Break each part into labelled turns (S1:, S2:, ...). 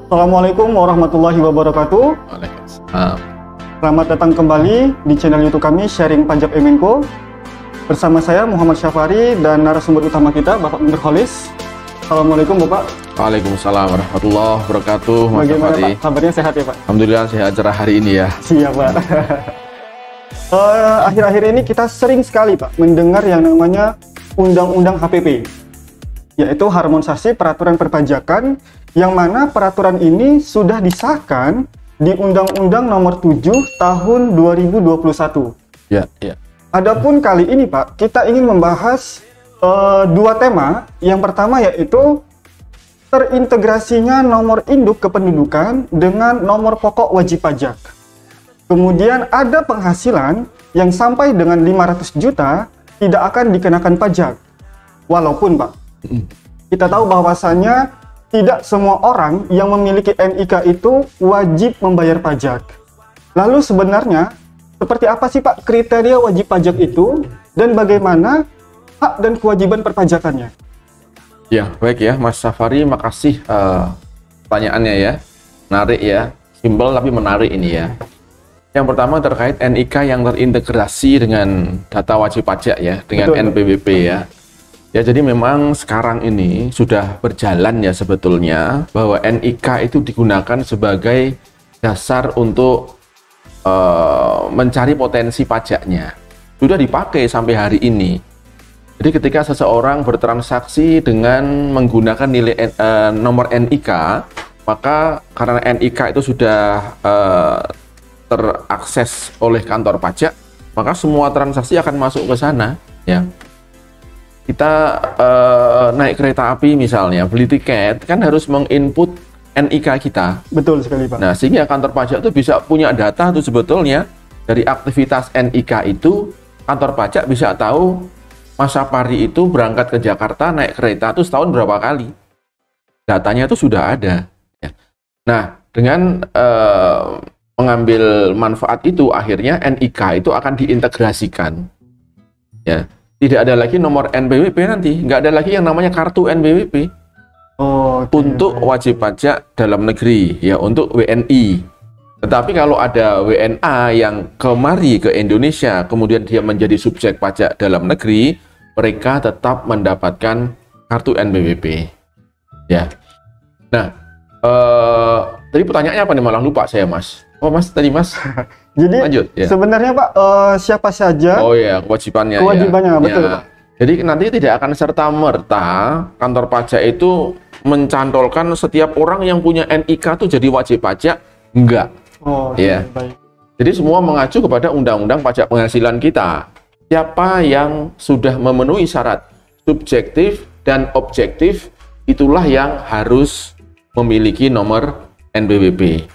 S1: Assalamualaikum warahmatullahi wabarakatuh.
S2: Waalaikumsalam.
S1: Selamat datang kembali di channel YouTube kami Sharing Pajak Emenko. Bersama saya Muhammad Syafari dan narasumber utama kita Bapak Nurholis. Assalamualaikum Bapak.
S2: Waalaikumsalam warahmatullahi wabarakatuh. Mas
S1: Bagaimana
S2: Syafari?
S1: Pak? Kabarnya sehat ya Pak?
S2: Alhamdulillah sehat cerah hari ini ya.
S1: Siap Pak. Akhir-akhir ini kita sering sekali Pak mendengar yang namanya Undang-Undang HPP, yaitu harmonisasi peraturan perpajakan, yang mana peraturan ini sudah disahkan di Undang-Undang Nomor 7 Tahun 2021.
S2: Ya, ya.
S1: Adapun kali ini Pak, kita ingin membahas dua tema. Yang pertama yaitu terintegrasinya nomor induk kependudukan dengan nomor pokok wajib pajak. Kemudian ada penghasilan yang sampai dengan 500 juta tidak akan dikenakan pajak. Walaupun Pak, kita tahu bahwasannya tidak semua orang yang memiliki NIK itu wajib membayar pajak. Lalu sebenarnya seperti apa sih Pak kriteria wajib pajak itu dan bagaimana hak dan kewajiban perpajakannya?
S2: Ya, baik ya Mas Syafari, makasih pertanyaannya ya. Menarik ya, simpel tapi menarik ini ya. Yang pertama terkait NIK yang terintegrasi dengan data wajib pajak ya, dengan
S1: Betul.
S2: NPWP ya. Ya, jadi memang sekarang ini sudah berjalan ya sebetulnya bahwa NIK itu digunakan sebagai dasar untuk mencari potensi pajaknya. Sudah dipakai sampai hari ini. Jadi ketika seseorang bertransaksi dengan menggunakan nilai nomor NIK, maka karena NIK itu sudah terakses oleh kantor pajak, maka semua transaksi akan masuk ke sana ya. Kita naik kereta api misalnya, beli tiket, kan harus menginput NIK kita.
S1: Betul sekali Pak.
S2: Nah, sehingga kantor pajak itu bisa punya data tuh sebetulnya dari aktivitas NIK itu, kantor pajak bisa tahu Mas Syafari itu berangkat ke Jakarta naik kereta itu setahun berapa kali. Datanya itu sudah ada. Ya. Nah, dengan mengambil manfaat itu, akhirnya NIK itu akan diintegrasikan. Ya. Tidak ada lagi nomor NPWP nanti, nggak ada lagi yang namanya kartu NPWP.
S1: Oh, okay,
S2: Untuk wajib pajak dalam negeri, ya untuk WNI. Tetapi kalau ada WNA yang kemari ke Indonesia, kemudian dia menjadi subjek pajak dalam negeri, mereka tetap mendapatkan kartu NPWP. Ya. Nah, tadi pertanyaannya apa nih, malah lupa saya Mas. Oh Mas, tadi Mas.
S1: Jadi
S2: Lanjut, ya.
S1: sebenarnya Pak, siapa saja
S2: Oh ya, kewajibannya.
S1: kewajibannya,
S2: ya.
S1: betul
S2: Ya.
S1: Pak.
S2: Jadi nanti tidak akan serta-merta kantor pajak itu mencantolkan setiap orang yang punya NIK itu jadi wajib pajak. Enggak.
S1: Oh,
S2: Ya.
S1: baik.
S2: Jadi semua mengacu kepada Undang-Undang Pajak Penghasilan kita. Siapa yang sudah memenuhi syarat subjektif dan objektif, itulah yang harus memiliki nomor NPWP.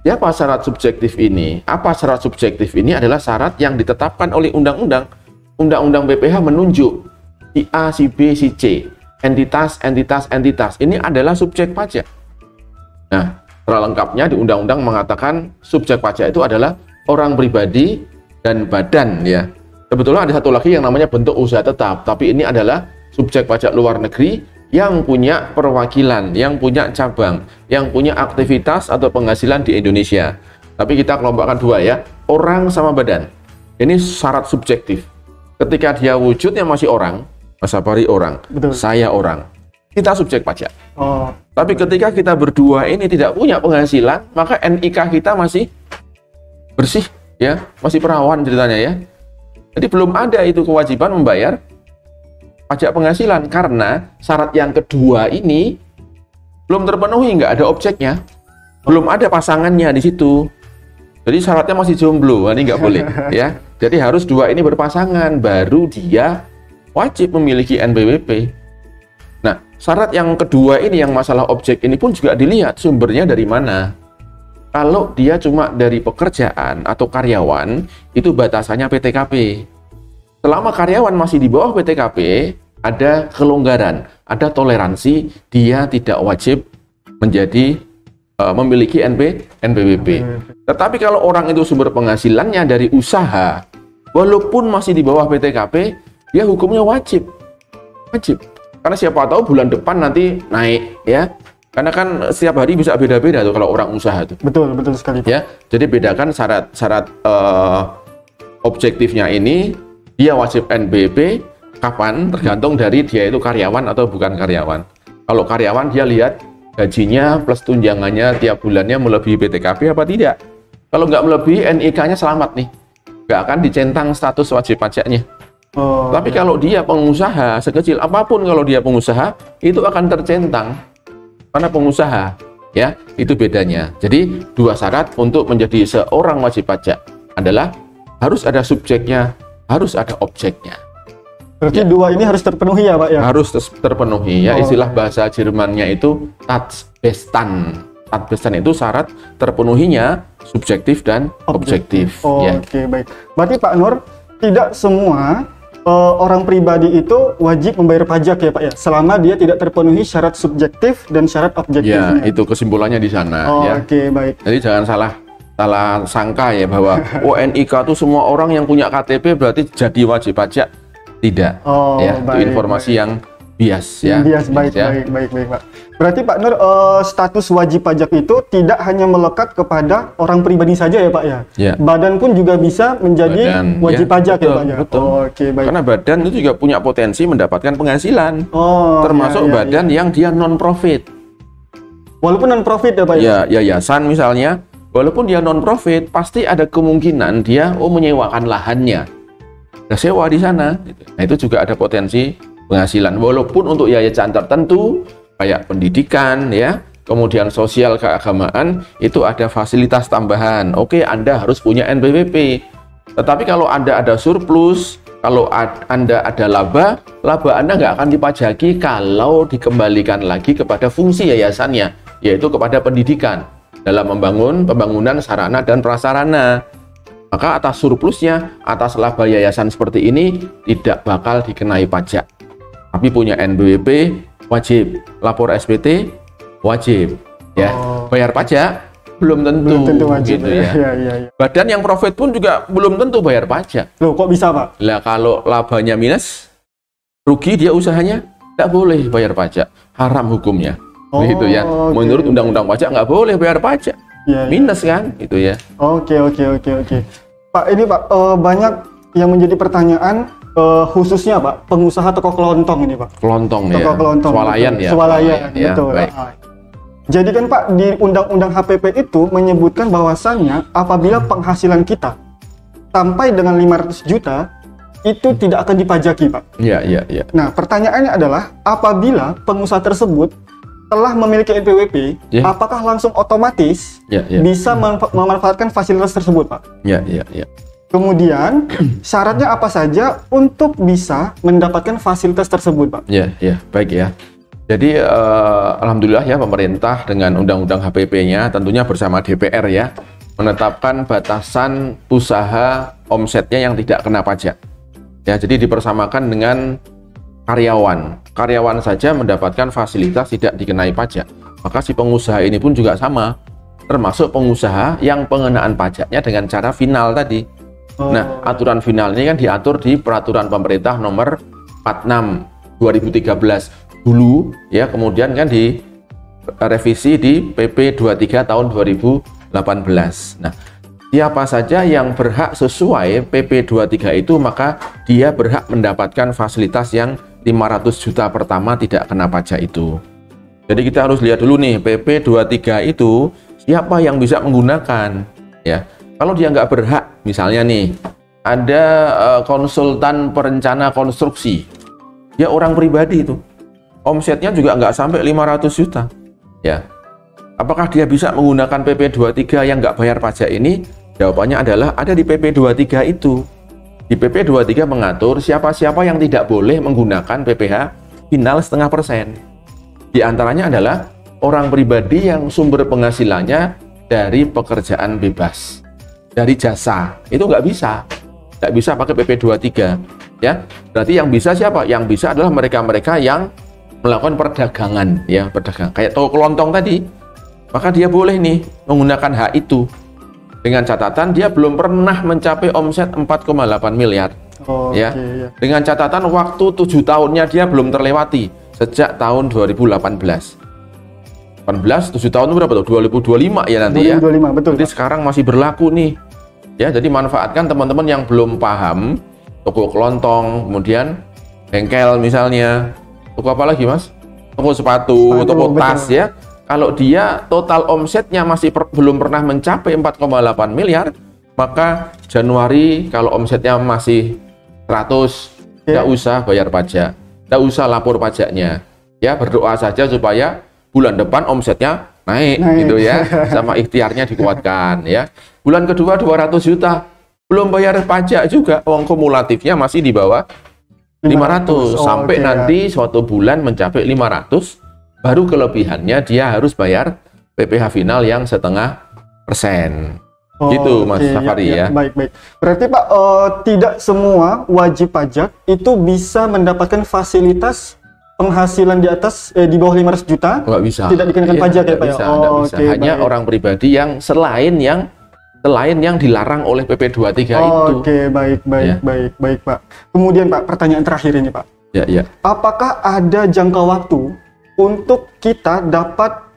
S2: Siapa syarat subjektif ini? Apa syarat subjektif ini? Adalah syarat yang ditetapkan oleh undang-undang. Undang-undang BPH menunjuk si A, si B, si C. Entitas. Ini adalah subjek pajak. Nah, secara lengkapnya di undang-undang mengatakan subjek pajak itu adalah orang pribadi dan badan ya. Sebetulnya ada satu lagi yang namanya bentuk usaha tetap, tapi ini adalah subjek pajak luar negeri yang punya perwakilan, yang punya cabang, yang punya aktivitas atau penghasilan di Indonesia. Tapi kita kelompokkan dua ya, orang sama badan. Ini syarat subjektif. Ketika dia wujudnya masih orang, Mas Syafari orang,
S1: Betul.
S2: saya orang, kita subjek pajak.
S1: Oh,
S2: Tapi ketika kita berdua ini tidak punya penghasilan, maka NIK kita masih bersih ya, masih perawan ceritanya ya. Jadi belum ada itu kewajiban membayar pajak penghasilan karena syarat yang kedua ini belum terpenuhi, nggak ada objeknya, belum ada pasangannya di situ. Jadi syaratnya masih jomblo, ini nggak boleh ya. Jadi harus dua ini berpasangan, baru dia wajib memiliki NPWP. Nah, syarat yang kedua ini yang masalah objek ini pun juga dilihat sumbernya dari mana. Kalau dia cuma dari pekerjaan atau karyawan, itu batasannya PTKP. Selama karyawan masih di bawah PTKP, ada kelonggaran, ada toleransi, dia tidak wajib menjadi memiliki NPWP. Tetapi kalau orang itu sumber penghasilannya dari usaha, walaupun masih di bawah PTKP, dia hukumnya wajib. Karena siapa tahu bulan depan nanti naik ya. Karena kan setiap hari bisa beda-beda tuh kalau orang usaha tuh.
S1: Betul sekali Pak.
S2: Ya, jadi bedakan syarat objektifnya ini, dia wajib NBP kapan, tergantung dari dia itu karyawan atau bukan karyawan. Kalau karyawan dia lihat gajinya plus tunjangannya tiap bulannya melebihi PTKP apa tidak. Kalau nggak melebihi, NIK-nya selamat nih, nggak akan dicentang status wajib pajaknya. Tapi kalau dia pengusaha, sekecil apapun kalau dia pengusaha, itu akan tercentang. Karena pengusaha, ya, itu bedanya. Jadi dua syarat untuk menjadi seorang wajib pajak adalah harus ada subjeknya, harus ada objeknya.
S1: Berarti dua ini harus terpenuhi ya Pak ya?
S2: Harus terpenuhi ya. Istilah bahasa Jermannya itu Tatbestand. Tatbestand itu syarat terpenuhinya subjektif dan objektif. Ya.
S1: Oke, baik. Berarti Pak Nur, tidak semua orang pribadi itu wajib membayar pajak ya Pak ya, selama dia tidak terpenuhi syarat subjektif dan syarat objektifnya.
S2: Ya, itu kesimpulannya di sana. Ya.
S1: Oke, baik.
S2: Jadi jangan salah sangka ya bahwa NIK itu semua orang yang punya KTP berarti jadi wajib pajak. Tidak. Ya, baik, itu informasi yang bias ya.
S1: Bias, baik, ya. baik Pak. Berarti Pak Nur, status wajib pajak itu tidak hanya melekat kepada orang pribadi saja ya Pak ya? Ya. Badan pun juga bisa menjadi wajib pajak ya Pak ya?
S2: Betul. Oke, baik. Karena badan itu juga punya potensi mendapatkan penghasilan. Termasuk badan yang dia non-profit.
S1: Walaupun non-profit ya Pak ya?
S2: Ya, yayasan misalnya, walaupun dia non-profit, pasti ada kemungkinan dia menyewakan lahannya. Nah, sewa di sana. Nah, itu juga ada potensi penghasilan. Walaupun untuk yayasan tertentu, kayak pendidikan, ya, kemudian sosial keagamaan, itu ada fasilitas tambahan. Oke, Anda harus punya NPWP. Tetapi kalau Anda ada surplus, kalau Anda ada laba Anda nggak akan dipajaki kalau dikembalikan lagi kepada fungsi yayasannya, yaitu kepada pendidikan dalam pembangunan sarana dan prasarana. Maka atas surplusnya, atas laba yayasan seperti ini tidak bakal dikenai pajak. Tapi punya NPWP wajib, lapor SPT wajib, ya. Bayar pajak belum tentu
S1: wajib,
S2: gitu ya. Ya. Badan yang profit pun juga belum tentu bayar pajak.
S1: Loh, kok bisa Pak?
S2: Lah kalau labanya minus, rugi dia usahanya, nggak boleh bayar pajak, haram hukumnya. Gitu ya. Menurut undang-undang pajak nggak boleh bayar pajak. Minus kan, gitu ya.
S1: Oke. Pak, ini Pak, banyak yang menjadi pertanyaan, khususnya Pak, pengusaha toko kelontong ini Pak.
S2: Kelontong ya.
S1: Toko kelontong.
S2: Swalayan ya.
S1: Swalayan,
S2: ya,
S1: betul.
S2: Baik.
S1: Jadi kan Pak, di Undang-Undang HPP itu menyebutkan bahwasannya apabila penghasilan kita sampai dengan 500 juta, itu tidak akan dipajaki Pak.
S2: Iya.
S1: Nah, pertanyaannya adalah, apabila pengusaha tersebut telah memiliki NPWP, apakah langsung otomatis bisa memanfaatkan fasilitas tersebut, Pak?
S2: Iya.
S1: Kemudian, syaratnya apa saja untuk bisa mendapatkan fasilitas tersebut, Pak?
S2: Iya, baik ya. Jadi, alhamdulillah ya pemerintah dengan undang-undang HPP-nya tentunya bersama DPR ya, menetapkan batasan usaha omsetnya yang tidak kena pajak. Ya, jadi dipersamakan dengan karyawan saja mendapatkan fasilitas tidak dikenai pajak. Maka si pengusaha ini pun juga sama, termasuk pengusaha yang pengenaan pajaknya dengan cara final tadi. Nah, aturan final ini kan diatur di peraturan pemerintah nomor 46 2013 dulu ya, kemudian kan direvisi di PP 23 tahun 2018. Nah, siapa saja yang berhak sesuai PP 23 itu, maka dia berhak mendapatkan fasilitas yang 500 juta pertama tidak kena pajak itu. Jadi kita harus lihat dulu nih, PP 23 itu siapa yang bisa menggunakan ya. Kalau dia nggak berhak, misalnya nih ada konsultan perencana konstruksi, dia orang pribadi itu, omsetnya juga nggak sampai 500 juta ya. Apakah dia bisa menggunakan PP 23 yang nggak bayar pajak ini? Jawabannya adalah ada di PP 23 itu. Di PP 23 mengatur siapa-siapa yang tidak boleh menggunakan PPh final 0,5%. Di antaranya adalah orang pribadi yang sumber penghasilannya dari pekerjaan bebas, dari jasa. Itu nggak bisa pakai PP 23 ya. Berarti yang bisa siapa? Yang bisa adalah mereka-mereka yang melakukan perdagangan ya, pedagang kayak toko kelontong tadi. Maka dia boleh nih menggunakan hak itu, dengan catatan dia belum pernah mencapai omset 4,8 miliar ya. Dengan catatan waktu 7 tahunnya dia belum terlewati sejak tahun 2018. 18, 7 tahun itu berapa tuh? 2025 ya nanti
S1: 2025,
S2: ya.
S1: betul.
S2: Jadi sekarang masih berlaku nih. Ya, jadi manfaatkan teman-teman yang belum paham, toko kelontong, kemudian bengkel misalnya. Toko apa lagi, Mas? Toko sepatu, toko
S1: betul.
S2: tas ya. Kalau dia total omsetnya masih belum pernah mencapai 4,8 miliar, maka Januari kalau omsetnya masih 100, tidak usah bayar pajak, tidak usah lapor pajaknya. Ya, berdoa saja supaya bulan depan omsetnya naik gitu ya, sama ikhtiarnya dikuatkan ya. Bulan kedua 200 juta, belum bayar pajak juga, uang kumulatifnya masih di bawah 500 sampai nanti suatu bulan mencapai 500, baru kelebihannya dia harus bayar PPh final yang 0,5%. Gitu Mas Safari ya.
S1: Baik. Berarti Pak, tidak semua wajib pajak itu bisa mendapatkan fasilitas penghasilan di atas di bawah 500 juta.
S2: Nggak bisa.
S1: Tidak dikenakan pajak ya Pak ya?
S2: Nggak bisa. Hanya orang pribadi yang selain yang dilarang oleh PP 23 itu.
S1: Oke, baik Pak. Kemudian Pak, pertanyaan terakhir ini Pak.
S2: Ya.
S1: Apakah ada jangka waktu untuk kita dapat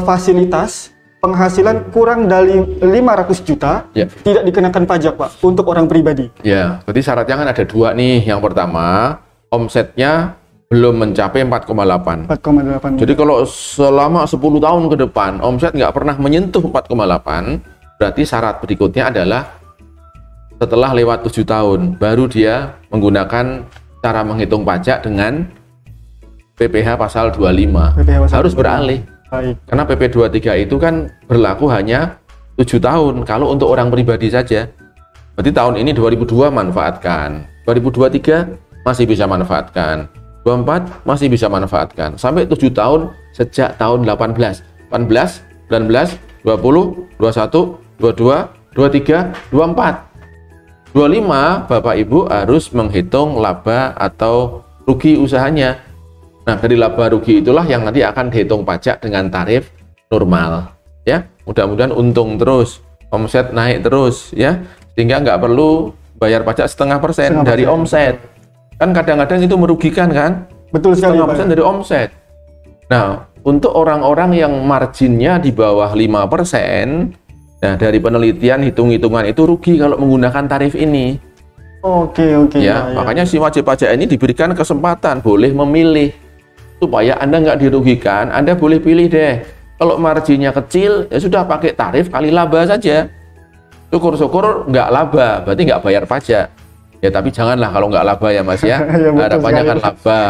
S1: fasilitas penghasilan kurang dari 500 juta tidak dikenakan pajak Pak untuk orang pribadi?
S2: Ya, berarti syaratnya kan ada dua nih. Yang pertama, omsetnya belum mencapai 4,8. Jadi kalau selama 10 tahun ke depan omset nggak pernah menyentuh 4,8, berarti syarat berikutnya adalah setelah lewat 7 tahun baru dia menggunakan cara menghitung pajak dengan PPh pasal 25. Harus beralih.
S1: Baik.
S2: Karena PP 23 itu kan berlaku hanya 7 tahun kalau untuk orang pribadi saja. Berarti tahun ini 2002 manfaatkan, 2023 masih bisa manfaatkan, 24 masih bisa manfaatkan, sampai 7 tahun sejak tahun 18, 19, 20, 21, 22, 23, 24. 25 Bapak Ibu harus menghitung laba atau rugi usahanya. Nah, dari laba rugi itulah yang nanti akan dihitung pajak dengan tarif normal. Ya, mudah-mudahan untung terus, omset naik terus ya, sehingga nggak perlu bayar pajak 0,5% dari omset. Kan kadang-kadang itu merugikan kan?
S1: Betul sekali,
S2: 0,5% dari omset. Nah, untuk orang-orang yang marginnya di bawah 5%, nah dari penelitian hitung-hitungan itu rugi kalau menggunakan tarif ini.
S1: Oke.
S2: Ya, makanya si wajib pajak ini diberikan kesempatan boleh memilih supaya Anda nggak dirugikan. Anda boleh pilih deh. Kalau marginnya kecil, ya sudah pakai tarif kali laba saja. Syukur-syukur nggak laba, berarti nggak bayar pajak. Ya tapi janganlah kalau nggak laba ya Mas ya. Harapannya kan laba.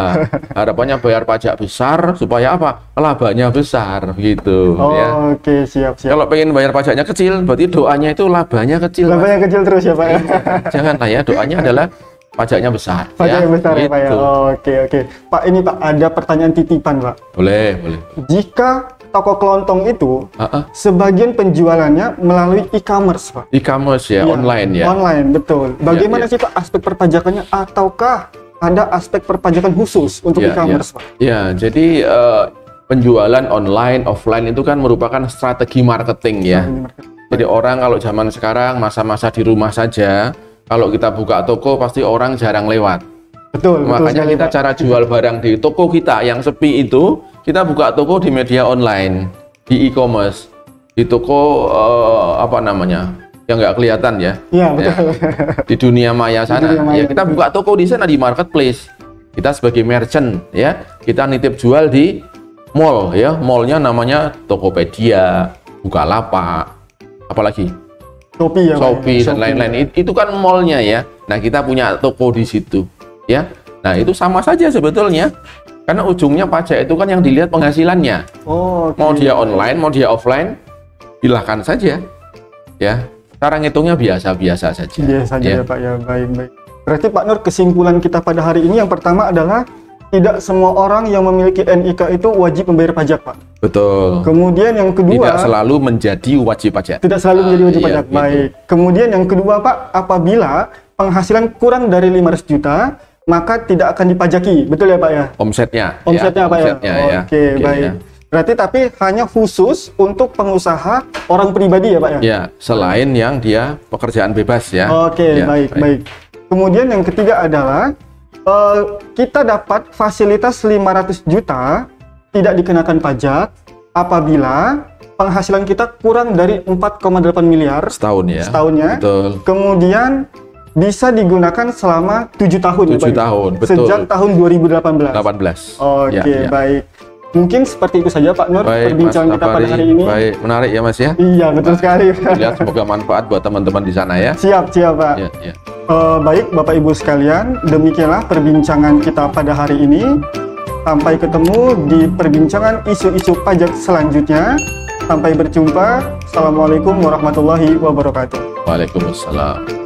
S2: Harapannya bayar pajak besar supaya apa? Labanya besar gitu ya.
S1: Oke, siap.
S2: Kalau pengen bayar pajaknya kecil, berarti doanya itu labanya kecil.
S1: Labanya kecil terus ya Pak ya.
S2: Janganlah ya, doanya adalah pajaknya besar.
S1: Pajaknya besar ya Pak ya.
S2: Gitu.
S1: Oke. Pak, ini Pak ada pertanyaan titipan Pak.
S2: Boleh.
S1: Jika toko kelontong itu sebagian penjualannya melalui e-commerce Pak.
S2: E-commerce ya, online ya.
S1: Online, betul. Bagaimana sih Pak aspek perpajakannya, ataukah ada aspek perpajakan khusus untuk e-commerce Pak?
S2: Ya, jadi penjualan online, offline itu kan merupakan strategi marketing ya. Jadi orang kalau zaman sekarang masa-masa di rumah saja, kalau kita buka toko pasti orang jarang lewat.
S1: Betul.
S2: Makanya kita cara jual barang di toko kita yang sepi itu, kita buka toko di media online, di e-commerce, di toko yang nggak kelihatan ya.
S1: Iya, betul.
S2: Di dunia maya sana. Ya kita buka toko di sana di marketplace. Kita sebagai merchant ya, kita nitip jual di mall ya. Mallnya namanya Tokopedia, Bukalapak, apalagi Shopee dan lain-lain. Itu kan mallnya ya. Nah kita punya toko di situ ya. Nah itu sama saja sebetulnya. Karena ujungnya pajak itu kan yang dilihat penghasilannya. Mau dia online, mau dia offline, silahkan saja. Ya, cara ngitungnya biasa-biasa saja.
S1: Biasa saja ya Pak ya, baik. Berarti Pak Nur, kesimpulan kita pada hari ini yang pertama adalah tidak semua orang yang memiliki NIK itu wajib membayar pajak Pak. Betul. Kemudian yang kedua,
S2: tidak selalu menjadi wajib pajak.
S1: Tidak selalu menjadi wajib pajak.
S2: Gitu.
S1: Baik. Kemudian yang kedua Pak, apabila penghasilan kurang dari 500 juta, maka tidak akan dipajaki, betul ya Pak ya?
S2: Omsetnya
S1: Pak ya? Oke, baik.
S2: Ya.
S1: Berarti tapi hanya khusus untuk pengusaha orang pribadi ya Pak ya?
S2: Ya, selain yang dia pekerjaan bebas ya.
S1: Oke,
S2: ya,
S1: baik. Kemudian yang ketiga adalah kita dapat fasilitas 500 juta tidak dikenakan pajak apabila penghasilan kita kurang dari 4,8 miliar
S2: Setahun ya.
S1: setahunnya.
S2: Betul.
S1: Kemudian bisa digunakan selama 7 tahun.
S2: 7 tahun, betul.
S1: Sejak tahun 2018.
S2: 18.
S1: Oke,
S2: Ya, ya.
S1: baik. Mungkin seperti itu saja Pak Nur
S2: Baik,
S1: perbincangan
S2: Mas
S1: kita pada
S2: Safari.
S1: hari ini.
S2: Baik, menarik ya Mas ya.
S1: Iya, betul sekali.
S2: Lihat semoga manfaat buat teman-teman di sana ya.
S1: Siap, Pak.
S2: Ya, ya.
S1: Baik, Bapak Ibu sekalian, demikianlah perbincangan kita pada hari ini. Sampai ketemu di perbincangan isu-isu pajak selanjutnya. Sampai berjumpa. Assalamualaikum warahmatullahi wabarakatuh.
S2: Waalaikumsalam.